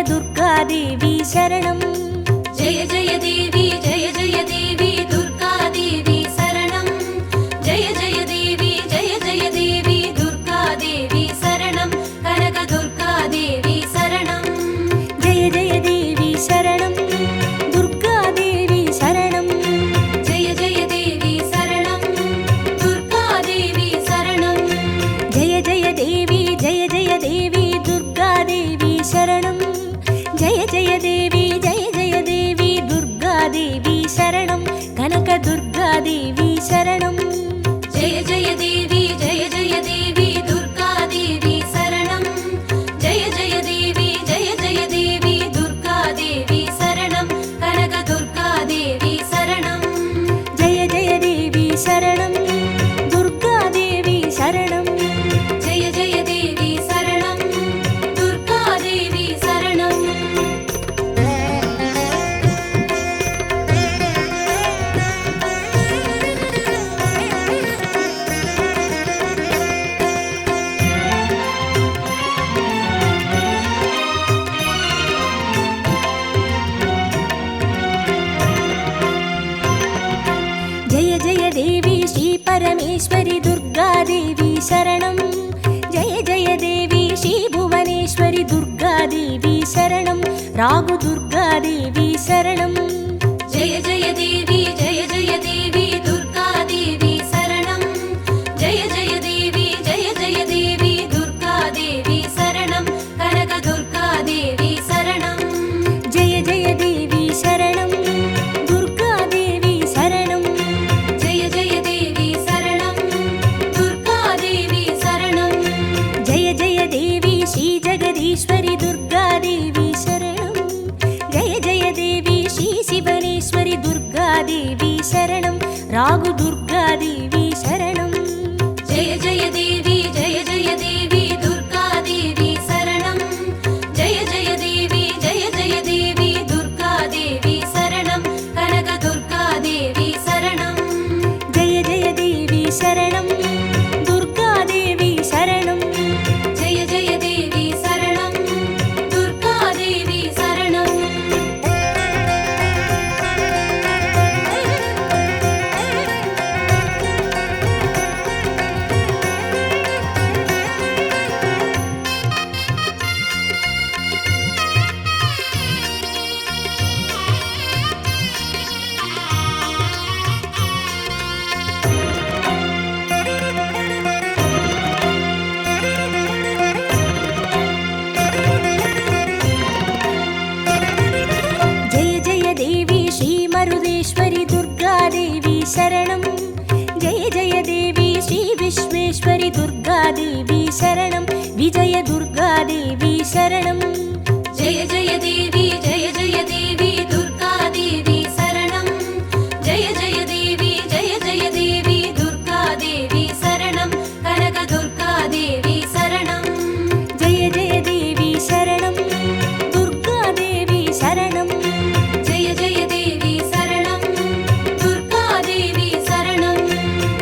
दुर्गादेवी शरणं जय जय देवी दुर्गादेवी शरणं जय जय देवी दुर्गादेवी शरणं कनक दुर्गादेवी शरणं जय जय देवी शरणं दुर्गादेवी शरणं जय जय देवी शरणं दुर्गादेवी शरणं जय जय देवी दुर्गादेवी शरणं जय जय देवी दुर्गादेवी शरणं कनक दुर्गादेवी शरणं जय जय देवी दुर्गादेवी शरणं जय जय देवी दुर्गादेवी शरणं कनक दुर्गादेवी शरणं जय जय देवी शरणं दुर्गादेवी शरणं जय जय देवी शरणं दुर्गादेवी शरणं जय जय देवी श्री परमेश्वरी दुर्गादेवी शरणं जय जय देवी श्री भुवनेश्वरी दुर्गादेवी शरणं रागु दुर्गादेवी शरणं जय जय देवी दुर्गादेवी शरणं जय जय देवी दुर्गादेवी शरणं कनक दुर्गादेवी शरणं जय जय देवी शरणं दुर्गादेवी शरणं जय जय देवी शरणं दुर्गादेवी शरणं जय जय देवी श्री जगदीश्वरी दुर्गादेवी शरणं जय जय देवी श्री शिवनेश्वरी दुर्गादेवी शरणं रागु दुर्गादेवी शरणं जय जय देवी दुर्गादेवी शरणं जय जय देवी दुर्गादेवी शरणं कनक दुर्गादेवी शरणं जय जय देवी शरणं दुर्गादेवी शरणं जय जय देवी शरणं दुर्गादेवी शरणं जय जय देवी श्री मरुदेश्वरी दुर्गादेवी शरणं जय जय देवी श्री विश्वेश्वरी दुर्गादेवी शरणं विजय दुर्गादेवी शरणं जय जय देवी दुर्गादेवी शरणं जय जय देवी दुर्गादेवी शरणं कनक दुर्गादेवी शरणं जय जय देवी शरणं दुर्गादेवी शरणं जय जय देवी शरणं दुर्गादेवी शरणं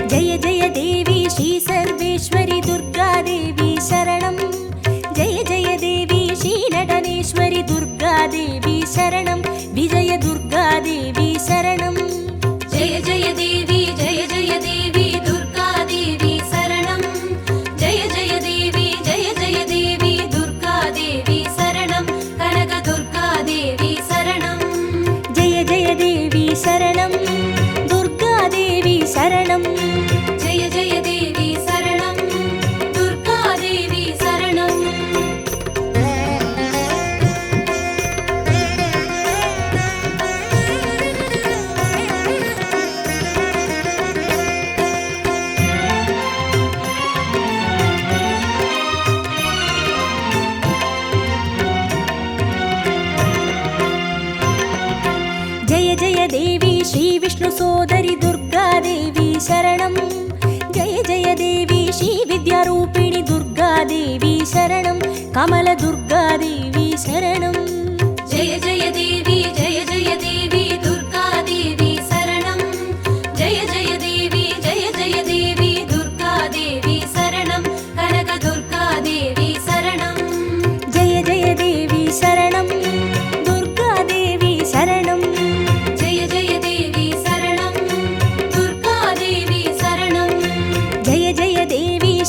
जय जय देवी श्री सर्वेश्वरी दुर्गादेवी शरणं जय जय देवी श्री नटनेश्वरी दुर्गादेवी शरणं विजय दुर्गादेवी शरणं जय जय देवी दुर्गादेवी शरणं जय जय देवी दुर्गादेवी शरणं कनक दुर्गादेवी शरणं जय जय देवी शरणं दुर्गादेवी शरणं जय जय देवी शरणं दुर्गादेवी शरणं जय जय देवी श्री विष्णु सोदरी दुर्गादेवी शरणं जय जय देवी श्री विद्यारूपिणी दुर्गादेवी शरणं कमल दुर्गादेवी शरणं जय जय देवी दुर्गादेवी शरणं जय जय देवी दुर्गादेवी शरणं कनक दुर्गादेवी शरणं जय जय देवी शरणं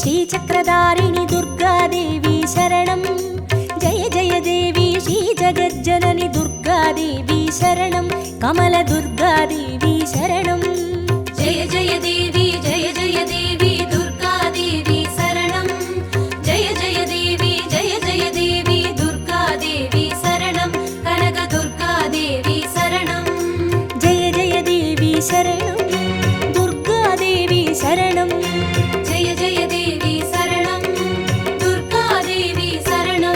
श्रीचक्रधारिणि दुर्गादेवी शरणं जय जय देवी श्रीजगज्जननि दुर्गादेवी शरणं कमलदुर्गादेवी शरणं जय जय देवी दुर्गादेवी शरणं जय जय देवी दुर्गादेवी शरणं कनकदुर्गादेवी शरणं जय जय देवी शरणं दुर्गादेवी शरणं जय जय देवी शरणं दुर्गादेवी शरणं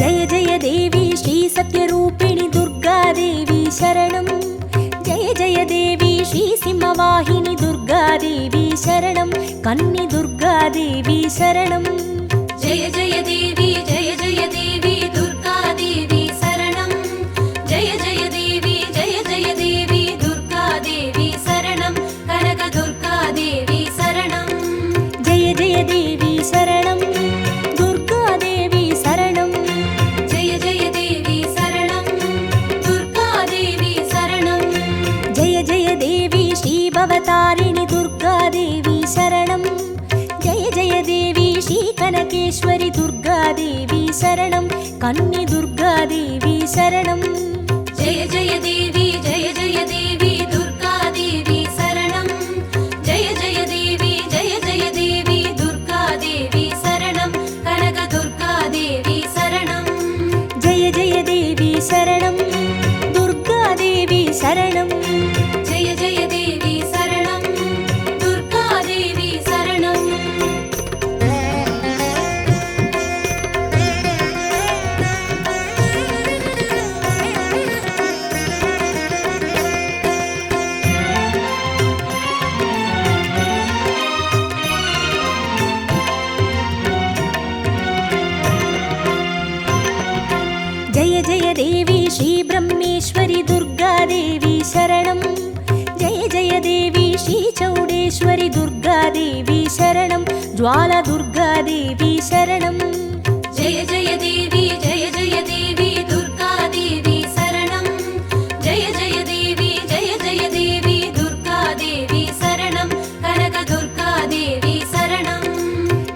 जय जय देवी श्रीसत्यरूपिणि दुर्गादेवी शरणं जय जय देवी श्रीसिंहवाहिनि दुर्गादेवी शरणं कन्नि दुर्गादेवी शरणं जय जय देवी दुर्गादेवी शरणं जय जय देवी दुर्गादेवी शरणं कनकदुर्गादेवी शरणं जय जय देवी शरणं दुर्गादेवी शरणं जय जय देवी शरणं दुर्गादेवी शरणं जय जय देवी श्रीभवतारिणि दुर्गादेवी शरणं जय जय देवी श्रीकनकेश्वरि दुर्गादेवी शरणं कन्नि दुर्गादेवी शरणं जय जय देवी दुर्गादेवी शरणं जय जय देवी दुर्गादेवी शरणं कनकदुर्गादेवी शरणं जय जय देवी शरणं दुर्गादेवी शरणं जय जय देवी शरणं दुर्गादेवी शरणं जय जय देवी श्रीब्रह्मेश्वरि दुर्गादेवी शरणं जय जय देवी श्रीचौडेश्वरि दुर्गादेवी शरणं ज्वालदुर्गादेवी शरणं जय जय देवी दुर्गादेवी शरणं जय जय देवी दुर्गादेवी शरणं कनकदुर्गादेवी शरणं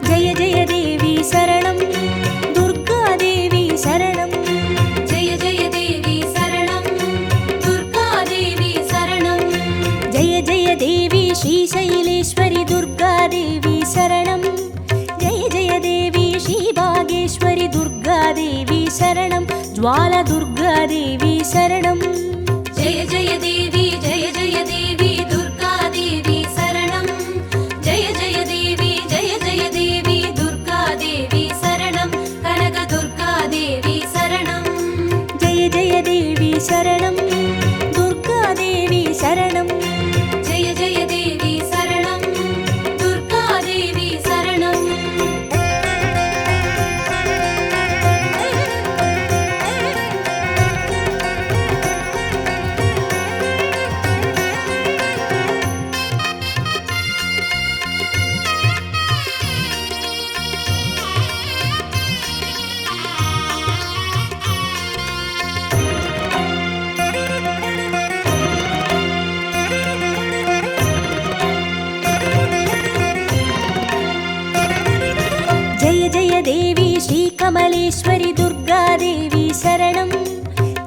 जय जय देवी शरणं दुर्गादेवी शरणं जय जय देवी शरणं दुर्गादेवी शरणं जय जय देवी श्रीशैलेश्वरि दुर्गादेवी शरणं जय जय देवी श्रीभागेश्वरि दुर्गादेवी शरणं ज्वालदुर्गादेवी शरणं जय जय देवी दुर्गादेवी शरणं जय जय देवी दुर्गादेवी शरणं कनकदुर्गादेवी शरणं जय जय देवी शरणं दुर्गादेवी शरणं जय जय देवी शरणं दुर्गादेवी शरणं जय जय देवी श्रीकमलेश्वरि दुर्गादेवी शरणं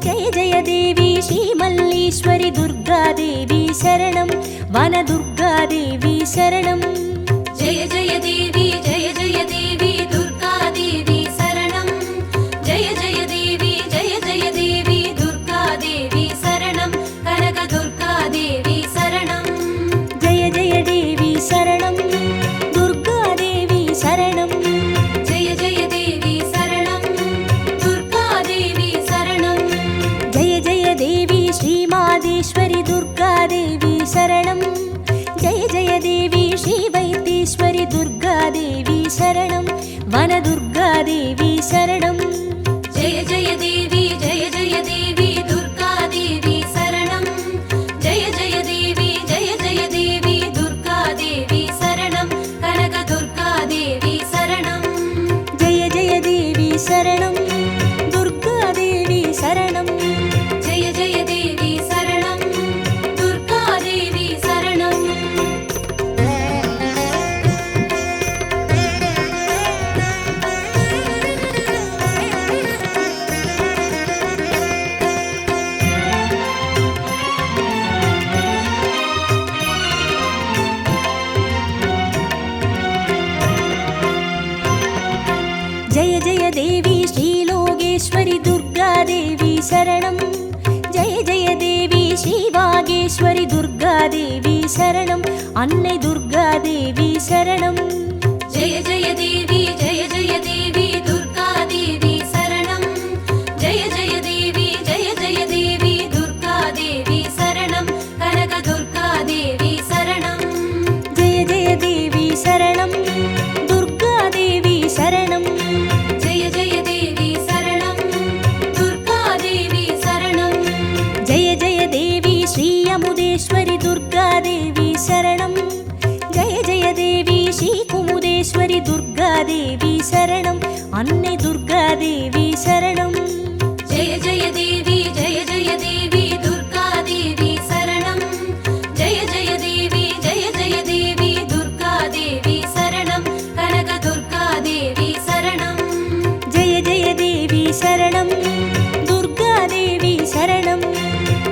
जय जय देवी श्रीमल्लीश्वरि दुर्गादेवी शरणं वनदुर्गादेवी शरणं जय जय देवी दुर्गादेवी शरणं जय जय देवी दुर्गादेवी शरणं कनकदुर्गादेवी शरणं जय जय देवी शरणं दुर्गादेवी शरणं जय जय देवी शरणं दुर्गादेवी शरणं जय जय देवी श्रीमादेश्वरि दुर्गादेवी शरणं जय जय देवी श्रीवैद्येश्वरि दुर्गादेवी சரணம். ஜெய ஜெய தேவி ஜெய ஜெய தேவி துர்கா தேவி சரணம். ஜெய ஜெய தேவி ஜெய ஜெய தேவி துர்கா தேவி சரணம். கனக துர்கா தேவி சரணம். ஜெய ஜெய தேவி சரணம். துர்கா தேவி சரணம். ஜெய ஜெய தேவி சரணம். துர்கா தேவி சரணம். ஜெய ஜெய தேவி ஸ்ரீலோகேஸ்வரி துர்கா தேவி சரணம். ஜெய ஜெய தேவி ஸ்ரீவாகேஸ்வரி துர்கா தேவி சரணம். அன்னை துர்கா தேவி சரணம். ஜெய ஜெய தேவி ஜெய ஜெய தேவி துர்கா தேவி சரணம். ஜெய ஜெய தேவி ஜெய ஜெய தேவி துர்கா தேவி சரணம். கனக துர்கா தேவி சரணம். ஜெய ஜெய தேவி சரணம். துர்கா தேவி சரணம். ஜெய ஜெய தேவி சரணம். துர்கா தேவி சரணம். ஜெய ஜெய தேவி ஸ்ரீ அமுதேஸ்வரி துர்கா தேவி சரணம். ஜெய ஜெய தேவி ஸ்ரீ குமுதேஸ்வரி துர்கா தேவி சரணம். அன்னை துர்கா தேவி சரணம். ஜெய ஜெய தேவி ஜெய ஜெய தேவி துர்கா தேவி சரணம். ஜெய ஜெய தேவி ஜெய ஜெய தேவி துர்கா தேவி சரணம். கனக துர்கா தேவி சரணம். ஜெய ஜெய தேவி சரணம். துர்கா தேவி சரணம்.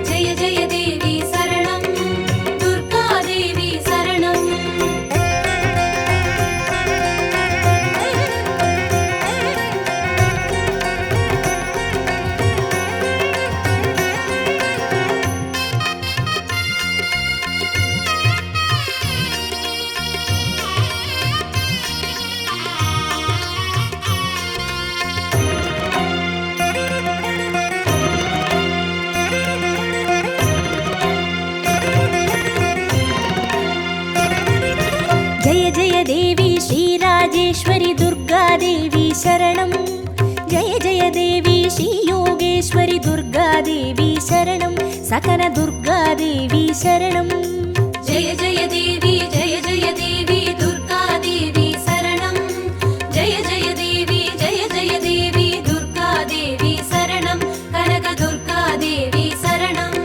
ஜெய ஜெய தேவி சரணம். துர்கா தேவி சரணம். ஜெய ஜெய தேவி ஸ்ரீராஜேஸ்வரி துர்கா தேவி சரணம். ஜெய ஜெய தேவி ஸ்ரீ யோகேஸ்வரி துர்கா தேவி சரணம். சகன துர்கா தேவி சரணம். ஜெய ஜெய தேவி ஜெய ஜெய தேவி துர்கா தேவி சரணம். ஜெய ஜெய தேவி ஜெய ஜெய தேவி துர்கா தேவி சரணம். கனக துர்கா தேவி சரணம்.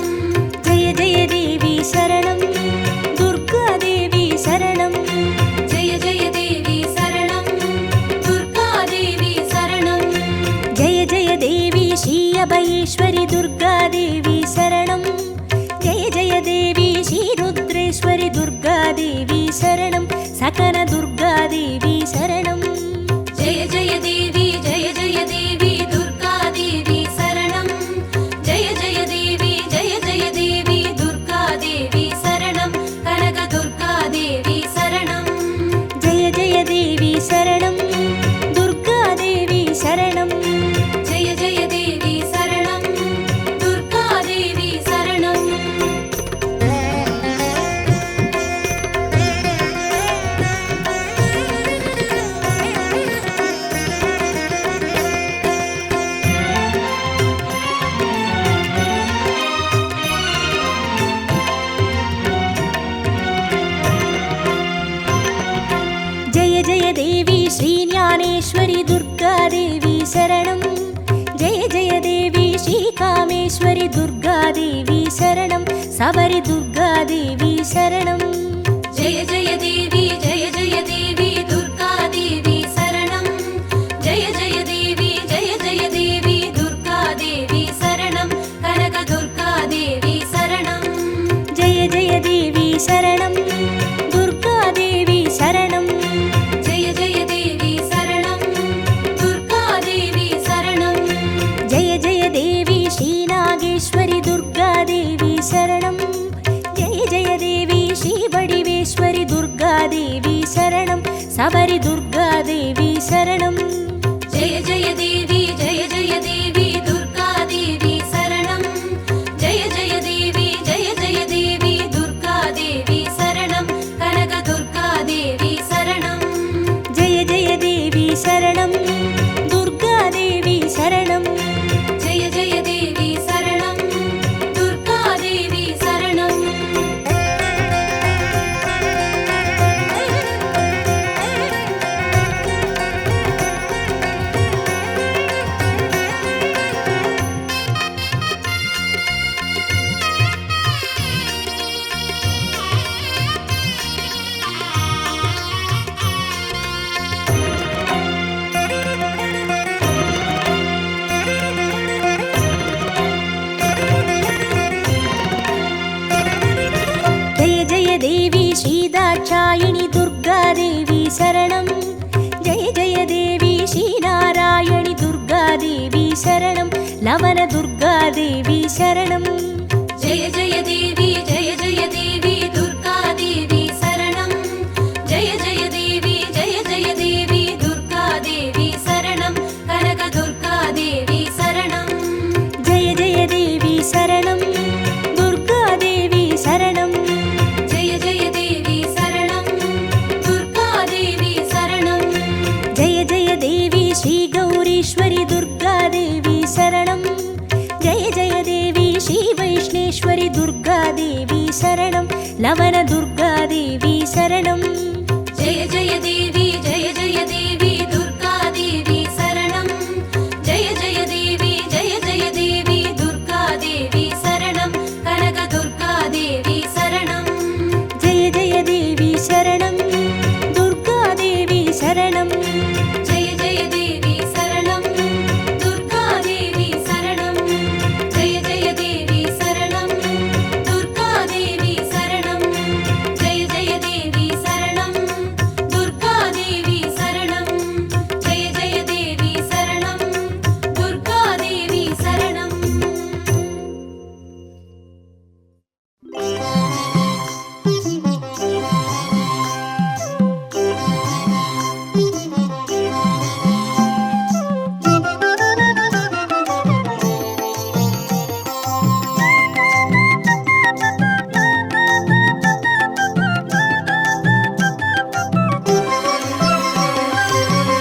ஜெய ஜெய தேவி சரணம். துர்கா தேவி சரணம். ஜெய ஜெய தேவி சரணம். துர்கா தேவி சரணம். ஜெய ஜெய தேவி ஸ்ரீ அபயேஸ்வரி துர்கா தேவி சரணம். ஜெய ஜெய தேவி ஸ்ரீ ருத்ரேஸ்வரி துர்கா தேவி சரணம். சகன துர்கா தேவி சரணம். ஜெய ஜெய தேவி ஜெய ஜெய தேவி துர்கா தேவி சரணம். ஜெய ஜெய தேவி ஜெய ஜெய தேவி துர்கா தேவி சரணம். கனக துர்கா தேவி சரணம். ஜெய ஜெய தேவி சரணம். துர்கா தேவி சரணம். ஜெய ஜெய தேவி சரணம். துர்கா தேவி சரணம். ஜெய ஜெய தேவி ஸ்ரீ ஞானேஸ்வரி துர்கா தேவி சரணம். ஜெய ஜெய தேவி ஸ்ரீ காமேஸ்வரி துர்கா தேவி சரணம். சபரி துர்கா தேவி சரணம். ஜெய ஜெய தேவி ஜெய ஜெய தேவி துர்கா தேவி சரணம். ஜெய ஜெய தேவி ஜெய ஜெய தேவி துர்கா தேவி சரணம். கனக துர்கா தேவி சரணம். ஜெய ஜெய தேவி சரணம். துர்கா தேவி சரணம். ஜெய ஜெய தேவி சரணம். துர்கா தேவி சரணம். ஜெய ஜெய தேவி ஸ்ரீ நாகேஸ்வரி துர்கா தேவி சரணம். ஜெய ஜெய தேவி ஸ்ரீ வடிவேஸ்வரி துர்கா தேவி சரணம். சபரி துர்கா தேவி சரணம். ஜெய ஜெய தேவி ஜெய ஜெய தேவி துர்கா தேவி சரணம். ஜெய ஜெய தேவி ஜெய ஜெய தேவி துர்கா தேவி சரணம். கனக துர்கா தேவி சரணம். ஜெய ஜெய தேவி சரணம். துர்கா देवी श्रीदाक्षायिणी दुर्गादेवी शरणं जय जय देवी श्रीनारायणि दुर्गादेवी शरणं लवण दुर्गादेवी शरणं जय जय देवी दुर्गादेवी शरणं जय जय देवी दुर्गादेवी शरणं कनक दुर्गादेवी शरणं जय जय देवी शरणं दुर्गादेवी शरणं जय जय देवी शरणं दुर्गादेवी शरणं जय जय देवी श्रीगौरीश्वरि दुर्गादेवी शरणं जय जय देवी श्रीवैष्णेश्वरि दुर्गादेवी शरणं लवण दुर्गादेवी शरणं जय जय देवी दुर्गादेवी शरणं जय जय देवी दुर्गादेवी शरणं कनक दुर्गादेवी शरणं जय जय देवी शरणं दुर्गादेवी शरणं जय जय देवी शरणं दुर्गादेवी शरणं जय जय देवी शरणं दुर्गादेवी शरणं जय जय देवी शरणं दुर्गादेवी शरणं जय जय देवी शरणं दुर्गादेवी शरणं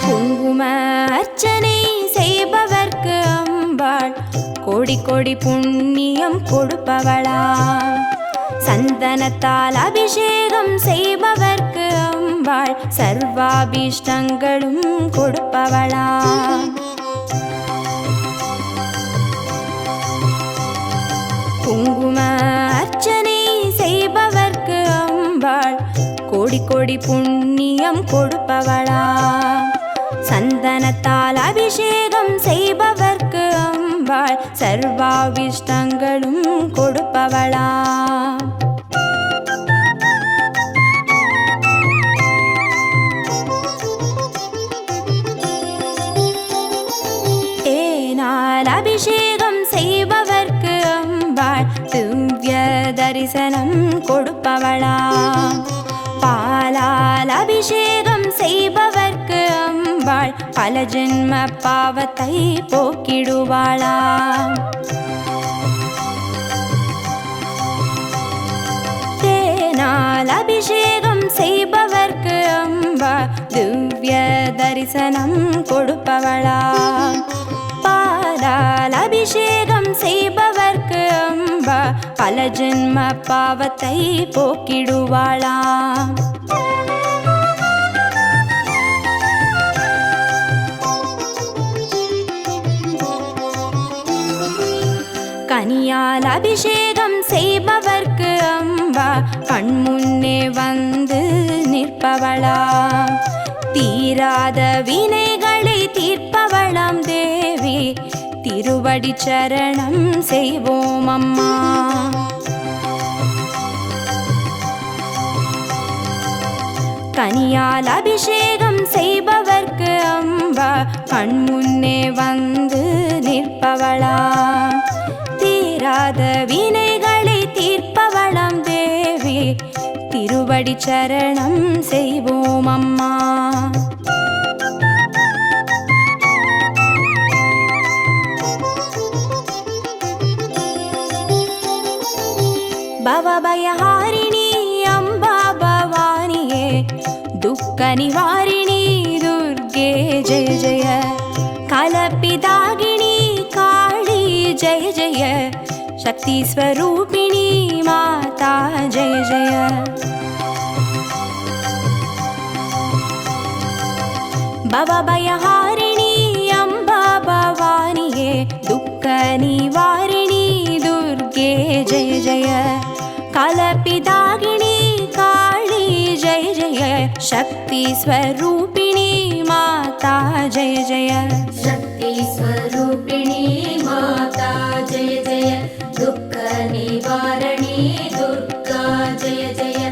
குங்கும அர்ச்சனை செய்பவர்க்கு அம்பாள் கோடி கோடி புண்ணியம் கொடுப்பவளா சந்தனத்தால் அபிஷேகம் செய்பவர்க்கு அம்பாள் சர்வாபீஷ்டங்களும் கொடுப்பவளா குங்கும அர்ச்சனை செய்பவர்க்கு அம்பாள் கோடி கோடி புண்ணியம் கொடுப்பவளா சந்தனத்தால் அபிஷேகம் செய்பவர்க்கு அம்பாள் சர்வாவிஷ்டங்களும் கொடுப்பவளா தேனால் அபிஷேகம் செய்பவர்க்கு அம்பாள் திவ்ய தரிசனம் கொடுப்பவளா பாலால் அபிஷேகம் செய்பவர்க்கு அம்பாள் பல ஜென்ம பாவத்தை போக்கிடுவாளா தேனால் அபிஷேகம் செய்பவர்க்கு அம்பாள் திவ்ய தரிசனம் கொடுப்பவளா பாலால் அபிஷேகம் செய்பவர்க்கு அம்பா பல ஜென்ம பாவத்தை போக்கிடுவாளா கனியால் அபிஷேகம் செய்பவர்க்கு அம்பா கண்முன்னே வந்து நிற்பவளா தீராத வினைகளை தீர்ப்பவளாம் தேவி திருவடி சரணம் செய்வோம் அம்மா கனியால் அபிஷேகம் செய்பவர்க்கு அம்பா கண்முன்னே வந்து நிற்பவளா தீராத வினைகளை தீர்ப்பவளாம் தேவி திருவடி சரணம் செய்வோம் அம்மா பவபயஹாரிணி அம்பா பவானியே துக்க நிவாரிணி துர்கே ஜெய ஜெய கலப்பிதாகினி காளி ஜெய ஜெய शक्ति स्वरूपिणी माता जय जय भवभयहारिणी अम्बा भवानिये दुःख निवारिणी दुर्गे जय जय कलपिदागिनी काली जय जय शक्ति स्वरूपिणी माता जय जय शक्ति स्वरूपिणी माता जय जय दुःख निवारणी दुर्गा जय जय